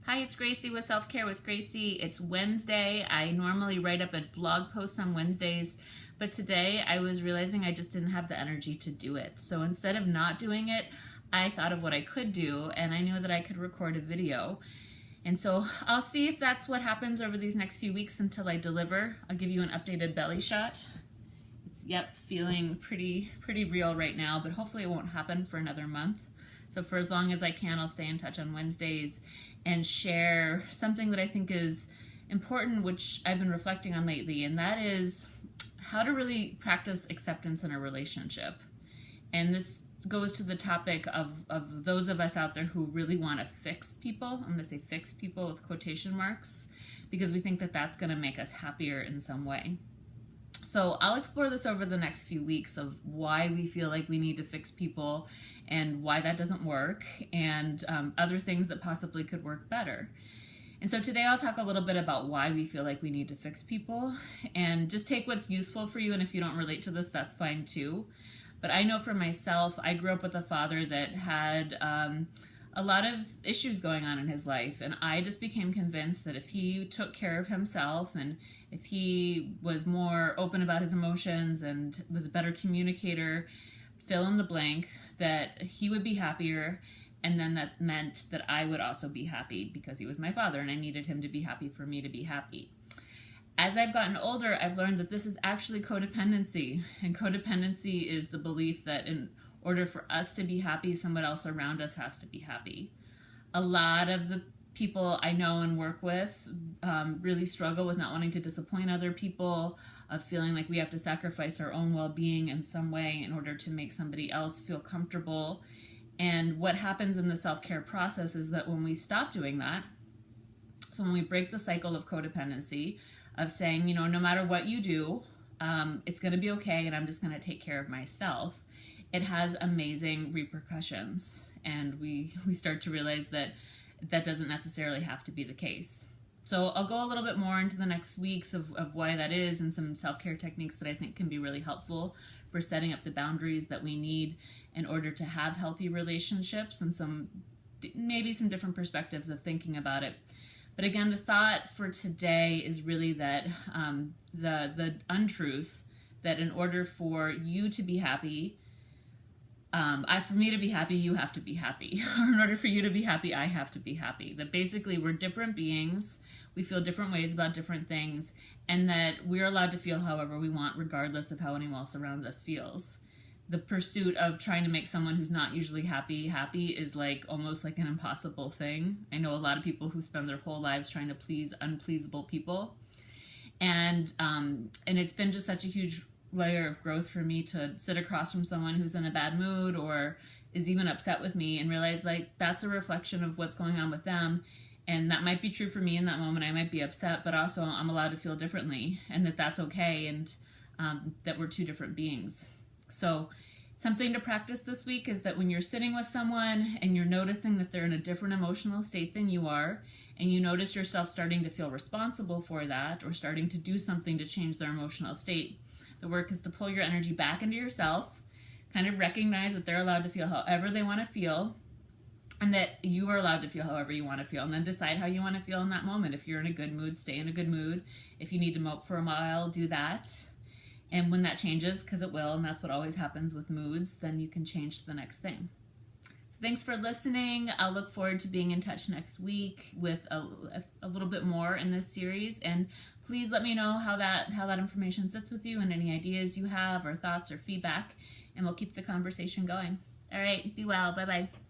Hi, it's Gracie with Self Care with Gracie. It's Wednesday. I normally write up a blog post on Wednesdays, but today I was realizing I just didn't have the energy to do it. So instead of not doing it, I thought of what I could do, and I knew that I could record a video. And so I'll see if that's what happens over these next few weeks until I deliver. I'll give you an updated belly shot. It's, feeling pretty real right now, but hopefully it won't happen for another month. So for as long as I can, I'll stay in touch on Wednesdays and share something that I think is important, which I've been reflecting on lately, and that is how to really practice acceptance in a relationship. And this goes to the topic of those of us out there who really want to fix people. I'm going to say fix people with quotation marks, because we think that that's going to make us happier in some way. So I'll explore this over the next few weeks of why we feel like we need to fix people and why that doesn't work, and other things that possibly could work better. And so today I'll talk a little bit about why we feel like we need to fix people, and just take what's useful for you, and if you don't relate to this, that's fine too. But I know for myself, I grew up with a father that had a lot of issues going on in his life, and I just became convinced that if he took care of himself and if he was more open about his emotions and was a better communicator, fill in the blank, that he would be happier, and then that meant that I would also be happy because he was my father and I needed him to be happy for me to be happy. As I've gotten older, I've learned that this is actually codependency, and codependency is the belief that in order for us to be happy, someone else around us has to be happy. A lot of the people I know and work with really struggle with not wanting to disappoint other people, of feeling like we have to sacrifice our own well-being in some way in order to make somebody else feel comfortable. And what happens in the self-care process is that when we stop doing that, so when we break the cycle of codependency, of saying, no matter what you do, it's going to be okay and I'm just going to take care of myself, it has amazing repercussions. And we start to realize that that doesn't necessarily have to be the case. So I'll go a little bit more into the next weeks of why that is, and some self-care techniques that I think can be really helpful for setting up the boundaries that we need in order to have healthy relationships, and maybe some different perspectives of thinking about it. But again, the thought for today is really that the untruth that in order for you to be happy, for me to be happy, you have to be happy. Or in order for you to be happy, I have to be happy. That basically we're different beings, we feel different ways about different things, and that we're allowed to feel however we want regardless of how anyone else around us feels. The pursuit of trying to make someone who's not usually happy is almost like an impossible thing. I know a lot of people who spend their whole lives trying to please unpleasable people. And it's been just such a huge layer of growth for me to sit across from someone who's in a bad mood or is even upset with me and realize that's a reflection of what's going on with them. And that might be true for me in that moment. I might be upset, but also I'm allowed to feel differently, and that's okay, and that we're two different beings. So something to practice this week is that when you're sitting with someone and you're noticing that they're in a different emotional state than you are, and you notice yourself starting to feel responsible for that or starting to do something to change their emotional state, the work is to pull your energy back into yourself, kind of recognize that they're allowed to feel however they want to feel, and that you are allowed to feel however you want to feel, and then decide how you want to feel in that moment. If you're in a good mood, stay in a good mood. If you need to mope for a while, do that. And when that changes, because it will, and that's what always happens with moods, then you can change to the next thing. So thanks for listening. I'll look forward to being in touch next week with a little bit more in this series. And please let me know how that information sits with you and any ideas you have or thoughts or feedback, and we'll keep the conversation going. All right, be well. Bye-bye.